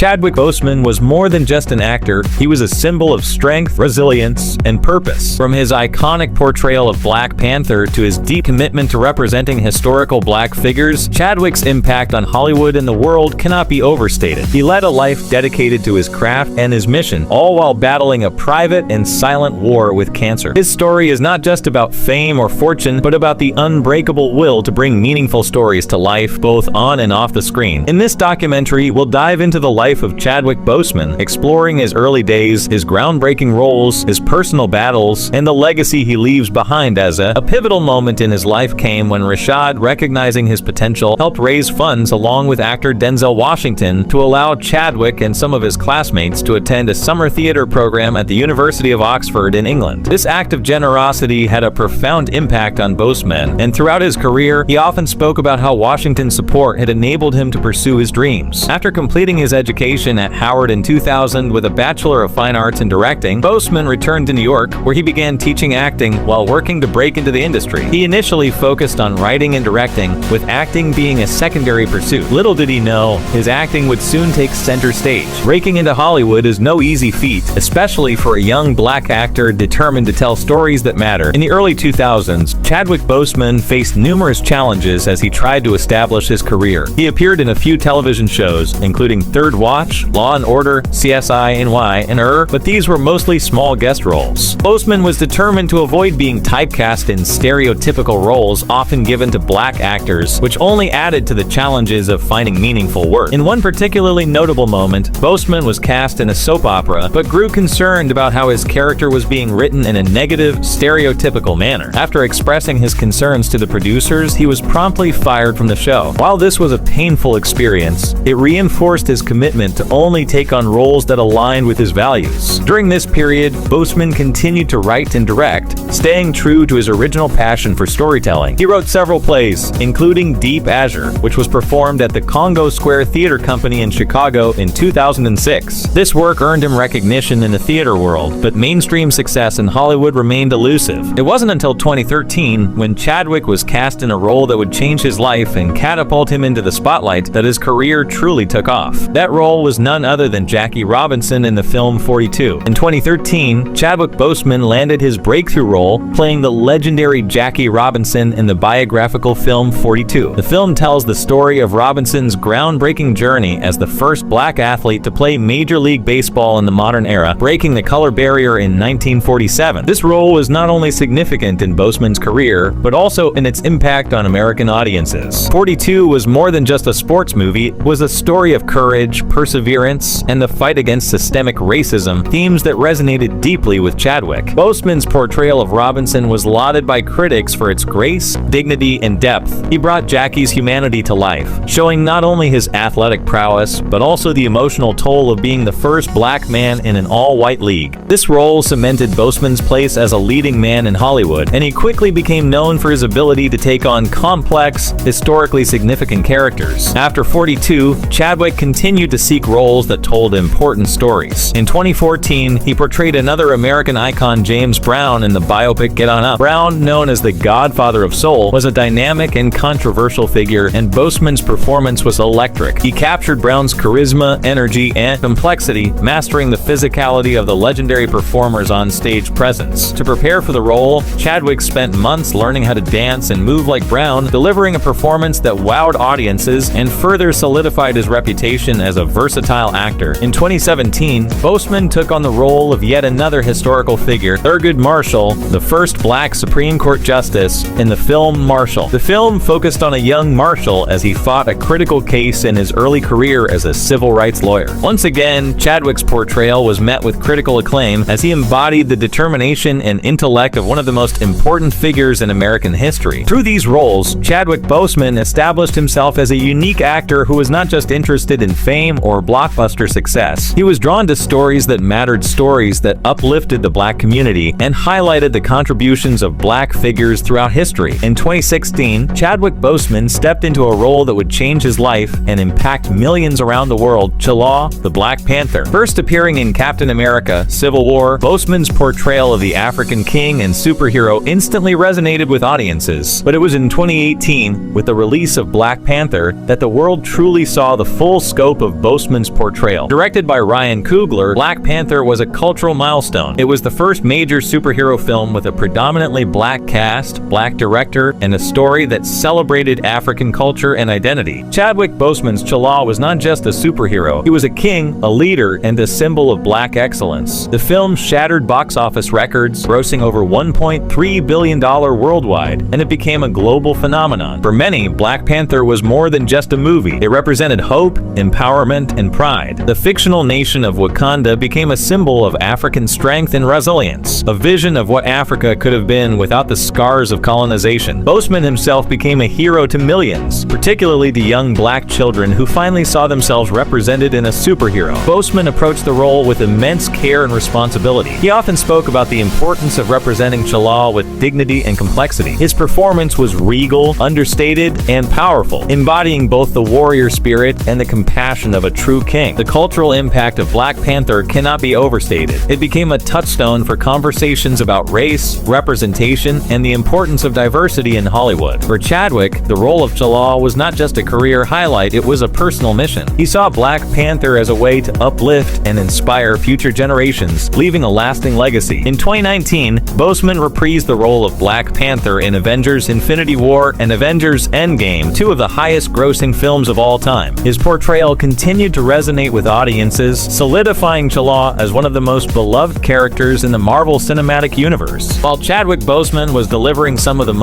Chadwick Boseman was more than just an actor, he was a symbol of strength, resilience, and purpose. From his iconic portrayal of Black Panther to his deep commitment to representing historical black figures, Chadwick's impact on Hollywood and the world cannot be overstated. He led a life dedicated to his craft and his mission, all while battling a private and silent war with cancer. His story is not just about fame or fortune, but about the unbreakable will to bring meaningful stories to life, both on and off the screen. In this documentary, we'll dive into the life of Chadwick Boseman, exploring his early days, his groundbreaking roles, his personal battles, and the legacy he leaves behind. As a pivotal moment in his life came when Rashad, recognizing his potential, helped raise funds along with actor Denzel Washington to allow Chadwick and some of his classmates to attend a summer theater program at the University of Oxford in England. This act of generosity had a profound impact on Boseman, and throughout his career, he often spoke about how Washington's support had enabled him to pursue his dreams. After completing his education at Howard in 2000 with a Bachelor of Fine Arts in Directing, Boseman returned to New York, where he began teaching acting while working to break into the industry. He initially focused on writing and directing, with acting being a secondary pursuit. Little did he know, his acting would soon take center stage. Breaking into Hollywood is no easy feat, especially for a young black actor determined to tell stories that matter. In the early 2000s, Chadwick Boseman faced numerous challenges as he tried to establish his career. He appeared in a few television shows, including Third Watch, Law & Order, CSI NY, and but these were mostly small guest roles. Boseman was determined to avoid being typecast in stereotypical roles often given to black actors, which only added to the challenges of finding meaningful work. In one particularly notable moment, Boseman was cast in a soap opera, but grew concerned about how his character was being written in a negative, stereotypical manner. After expressing his concerns to the producers, he was promptly fired from the show. While this was a painful experience, it reinforced his commitment to only take on roles that aligned with his values. During this period, Boseman continued to write and direct, staying true to his original passion for storytelling. He wrote several plays, including Deep Azure, which was performed at the Congo Square Theater Company in Chicago in 2006. This work earned him recognition in the theater world, but mainstream success in Hollywood remained elusive. It wasn't until 2013, when Chadwick was cast in a role that would change his life and catapult him into the spotlight, that his career truly took off. That role was none other than Jackie Robinson in the film 42. In 2013, Chadwick Boseman landed his breakthrough role, playing the legendary Jackie Robinson in the biographical film 42. The film tells the story of Robinson's groundbreaking journey as the first black athlete to play Major League Baseball in the modern era, breaking the color barrier in 1947. This role was not only significant in Boseman's career, but also in its impact on American audiences. 42 was more than just a sports movie, it was a story of courage, perseverance, and the fight against systemic racism, themes that resonated deeply with Chadwick. Boseman's portrayal of Robinson was lauded by critics for its grace, dignity, and depth. He brought Jackie's humanity to life, showing not only his athletic prowess, but also the emotional toll of being the first black man in an all-white league. This role cemented Boseman's place as a leading man in Hollywood, and he quickly became known for his ability to take on complex, historically significant characters. After 42, Chadwick continued to seek roles that told important stories. In 2014, he portrayed another American icon, James Brown, in the biopic Get On Up. Brown, known as the Godfather of Soul, was a dynamic and controversial figure, and Boseman's performance was electric. He captured Brown's charisma, energy, and complexity, mastering the physicality of the legendary performer's on-stage presence. To prepare for the role, Chadwick spent months learning how to dance and move like Brown, delivering a performance that wowed audiences and further solidified his reputation as a versatile actor. In 2017, Boseman took on the role of yet another historical figure, Thurgood Marshall, the first black Supreme Court justice, in the film Marshall. The film focused on a young Marshall as he fought a critical case in his early career as a civil rights lawyer. Once again, Chadwick's portrayal was met with critical acclaim as he embodied the determination and intellect of one of the most important figures in American history. Through these roles, Chadwick Boseman established himself as a unique actor who was not just interested in fame or blockbuster success. He was drawn to stories that mattered, stories that uplifted the black community and highlighted the contributions of black figures throughout history. In 2016, Chadwick Boseman stepped into a role that would change his life and impact millions around the world: T'Challa, the Black Panther. First appearing in Captain America: Civil War, Boseman's portrayal of the African king and superhero instantly resonated with audiences. But it was in 2018, with the release of Black Panther, that the world truly saw the full scope of Boseman's portrayal. Directed by Ryan Coogler, Black Panther was a cultural milestone. It was the first major superhero film with a predominantly black cast, black director, and a story that celebrated African culture and identity. Chadwick Boseman's T'Challa was not just a superhero, he was a king, a leader, and a symbol of black excellence. The film shattered box office records, grossing over $1.3 billion worldwide, and it became a global phenomenon. For many, Black Panther was more than just a movie. It represented hope, empowerment, and pride. The fictional nation of Wakanda became a symbol of African strength and resilience, a vision of what Africa could have been without the scars of colonization. Boseman himself became a hero to millions, particularly to young black children who finally saw themselves represented in a superhero. Boseman approached the role with immense care and responsibility. He often spoke about the importance of representing T'Challa with dignity and complexity. His performance was regal, understated, and powerful, embodying both the warrior spirit and the compassion of a true king. The cultural impact of Black Panther cannot be overstated. It became a touchstone for conversations about race, representation, and the importance of diversity in Hollywood. For Chadwick, the role of T'Challa was not just a career highlight, it was a personal mission. He saw Black Panther as a way to uplift and inspire future generations, leaving a lasting legacy. In 2019, Boseman reprised the role of Black Panther in Avengers: Infinity War and Avengers: Endgame, two of the highest-grossing films of all time. His portrayal continued to resonate with audiences, solidifying T'Challa as one of the most beloved characters in the Marvel Cinematic Universe. While Chadwick Boseman was delivering some of the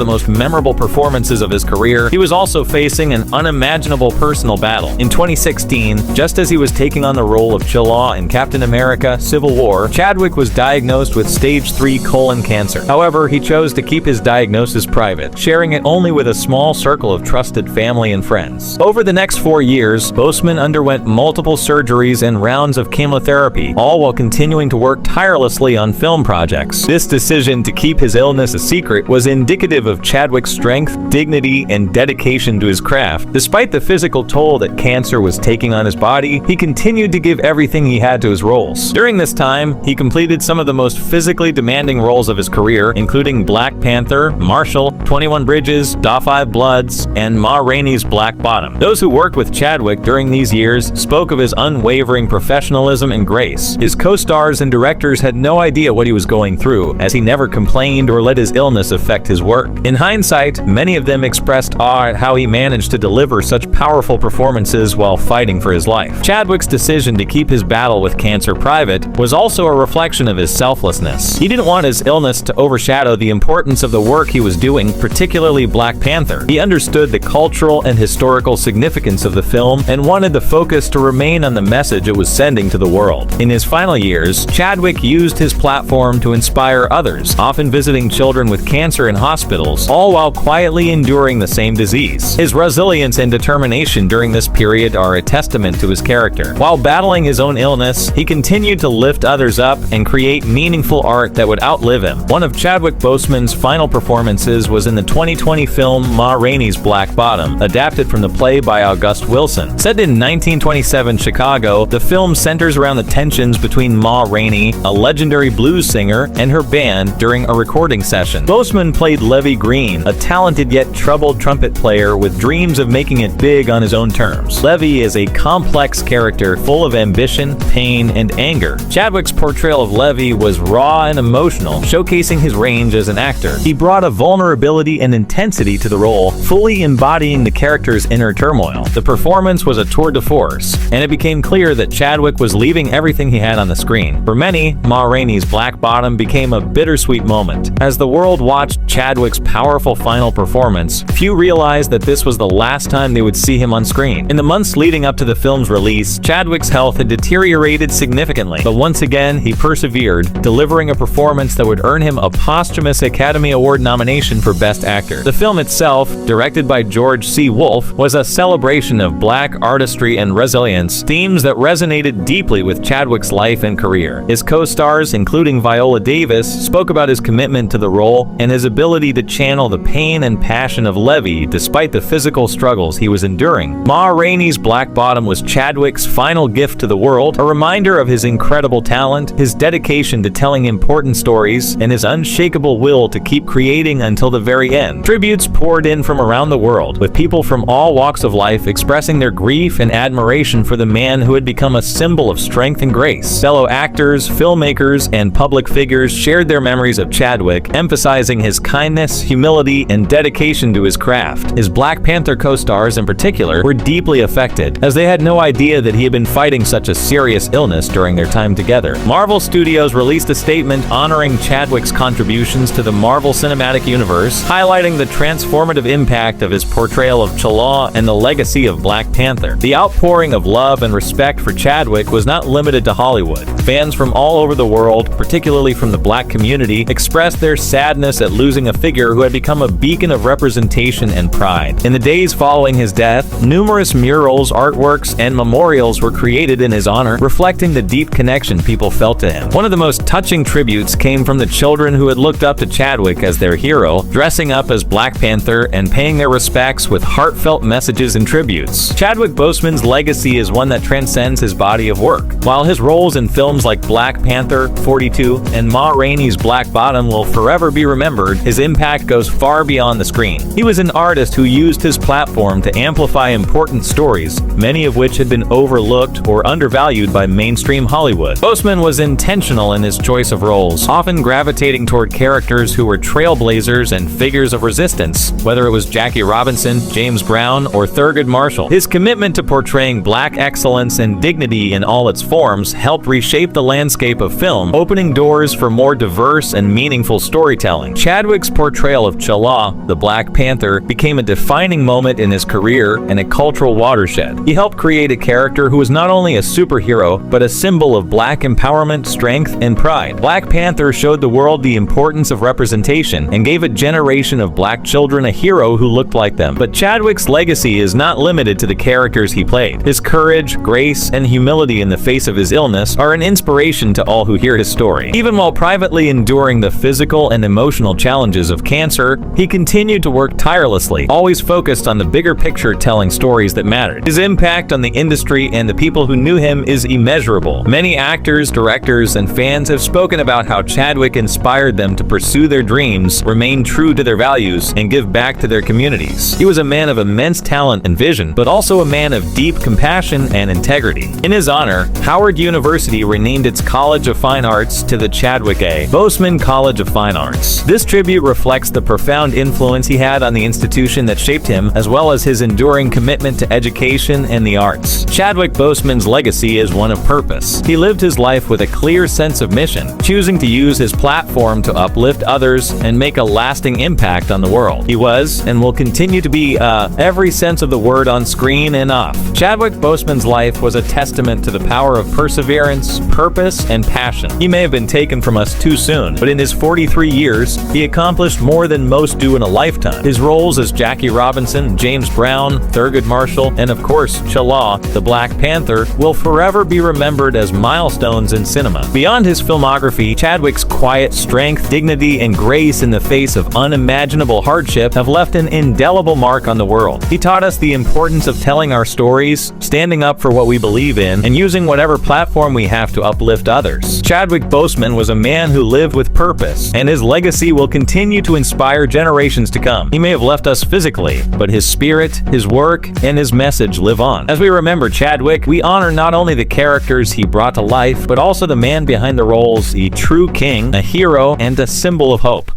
most memorable performances of his career, he was also facing an unimaginable personal battle. In 2016, just as he was taking on the role of T'Challa in Captain America: Civil War, Chadwick was diagnosed with stage 3 colon cancer. However, he chose to keep his diagnosis private, sharing it only with a small circle of trusted family and friends. Over the next 4 years, Boseman underwent multiple surgeries and rounds of chemotherapy, all while continuing to work tirelessly on film projects. This decision to keep his illness a secret was indicative of Chadwick's strength, dignity, and dedication to his craft. Despite the physical toll that cancer was taking on his body, he continued to give everything he had to his roles. During this time, he completed some of the most physically demanding roles of his career, including Black Panther, Marshall, 21 Bridges, Da 5 Bloods, and Ma Rainey's Black Bottom. Those who worked with Chadwick during these years spoke of his unwavering professionalism and grace. His co-stars and directors had no idea what he was going through, as he never complained or let his illness affect his work. In hindsight, many of them expressed awe at how he managed to deliver such powerful performances while fighting for his life. Chadwick's decision to keep his battle with cancer private was also a reflection of his selflessness. He didn't want his illness to overshadow the importance of the work he was doing, particularly Black Panther. He understood the cultural and historical significance of the film and wanted the focus to remain on the message it was sending to the world. In his final years, Chadwick used his platform to inspire others, often visiting children with cancer in hospitals, all while quietly enduring the same disease. His resilience and determination during this period are a testament to his character. While battling his own illness, he continued to lift others up and create meaningful art that would outlive him. One of Chadwick Boseman's final performances was in the 2020 film Ma Rainey's Black Bottom, adapted from the play by August Wilson. Set in 1927 Chicago, the film centers around the tensions between Ma Rainey, a legendary blues singer, and her band during a recording session. Boseman played Levy Green, a talented yet troubled trumpet player with dreams of making it big on his own terms. Levy is a complex character full of ambition, pain, and anger. Chadwick's portrayal of Levy was raw and emotional, showcasing his range as an actor. He brought a vulnerability and intensity to the role, fully embodying the character's inner turmoil. The performance was a tour de force, and it became clear that Chadwick was leaving everything he had on the screen. For many, Ma Rainey's Black Bottom became a bittersweet moment. As the world watched Chadwick's powerful final performance, few realized that this was the last time they would see him on screen. In the months leading up to the film's release, Chadwick's health had deteriorated significantly, but once again, he persevered, delivering a performance that would earn him a posthumous Academy Award nomination for Best Actor. The film itself, directed by George C. Wolfe, was a celebration of black artistry and resilience, themes that resonated deeply with Chadwick's life and career. His co-stars, including Viola Davis, spoke about his commitment to the role and his ability to channel the pain and passion of Levi despite the physical struggles he was enduring. Ma Rainey's Black Bottom was Chadwick's final gift to the world, a reminder of his incredible talent, his dedication to telling important stories, and his unshakable will to keep creating until the very end. Tributes poured in from around the world, with people from all walks of life expressing their grief and admiration for the man who had become a symbol of strength and grace. Fellow actors, filmmakers, and public figures shared their memories of Chadwick, emphasizing his kindness, humility, and dedication to his craft. His Black Panther co-stars in particular were deeply affected, as they had no idea that he had been fighting such a serious illness during their time together. Marvel Studios released a statement honoring Chadwick's contributions to the Marvel Cinematic Universe, highlighting the transformative impact of his portrayal of T'Challa and the legacy of Black Panther. The outpouring of love and respect for Chadwick was not limited to Hollywood. Fans from all over the world, particularly from the Black community, expressed their sadness at losing a figure who had become a beacon of representation and pride. In the days following his death, numerous murals, artworks, and memorials were created in his honor, reflecting the deep connection people felt to him. One of the most touching tributes came from the children who had looked up to Chadwick as their hero, dressing up as Black Panther and paying their respects with heartfelt messages and tributes. Chadwick Boseman's legacy is one that transcends his body of work. While his roles in films like Black Panther, 42, and Ma Rainey's Black Bottom will forever be remembered, his impact goes far beyond the screen. He was an artist who used his platform to amplify important stories, many of which had been overlooked or undervalued by mainstream Hollywood. Boseman was intentional in his choice of roles, often gravitating toward characters who were trailblazers and figures of resistance, whether it was Jackie Robinson, James Brown, or Thurgood Marshall. His commitment to portraying Black excellence and dignity in all its forms helped reshape the landscape of film, opening doors for more diverse and meaningful storytelling. Chadwick's portrayal of T'Challa, the Black Panther, became a defining moment in his career and a cultural watershed. He helped create a character who was not only a superhero, but a symbol of Black empowerment, strength, and pride. Black Panther showed the world the importance of representation and gave a generation of Black children a hero who looked like them. But Chadwick's legacy is not limited to the characters he played. His courage, grace, and humility in the face of his illness are an inspiration to all who hear his story. Even while privately enduring the physical and emotional challenges of cancer, he continued to work tirelessly, always focused on the bigger picture, telling stories that mattered. His impact on the industry and the people who knew him is immeasurable. Many actors, directors, and fans have spoken about how Chadwick inspired them to pursue their dreams, remain true to their values, and give back to their communities. He was a man of immense talent and vision, but also a man of deep compassion and integrity. In his honor, Howard University renamed its College of Fine Arts to the Chadwick A. Boseman College of Fine Arts. This tribute reflects the profound influence he had on the institution that shaped him, as well as his enduring commitment to education and the arts. Chadwick Boseman's legacy is one of purpose. He lived his life with a clear sense of mission, choosing to use his platform to uplift others and make a lasting impact on the world. He was, and will continue to be, every sense of the word on screen and off. Chadwick Boseman's life was a testament to the power of perseverance, purpose, and passion. He may have been taken from us too soon, but in his 43 years, he accomplished more than most do in a lifetime. His roles as Jackie Robinson, James Brown, Thurgood Marshall, and of course, T'Challa, the Black Panther, will forever be remembered as milestones in cinema. Beyond his filmography, Chadwick's quiet strength, dignity, and grace in the face of unimaginable hardship have left an indelible mark on the world. He taught us the importance of telling our stories, standing up for what we believe in, and using whatever platform we have to uplift others. Chadwick Boseman was a man who lived with purpose, and his legacy will continue to inspire generations to come. He may have left us physically, but his spirit, his work, and his message live on. As we remember Chadwick, we honor not only the characters he brought to life, but also the man behind the roles, a true king, a hero, and a symbol of hope.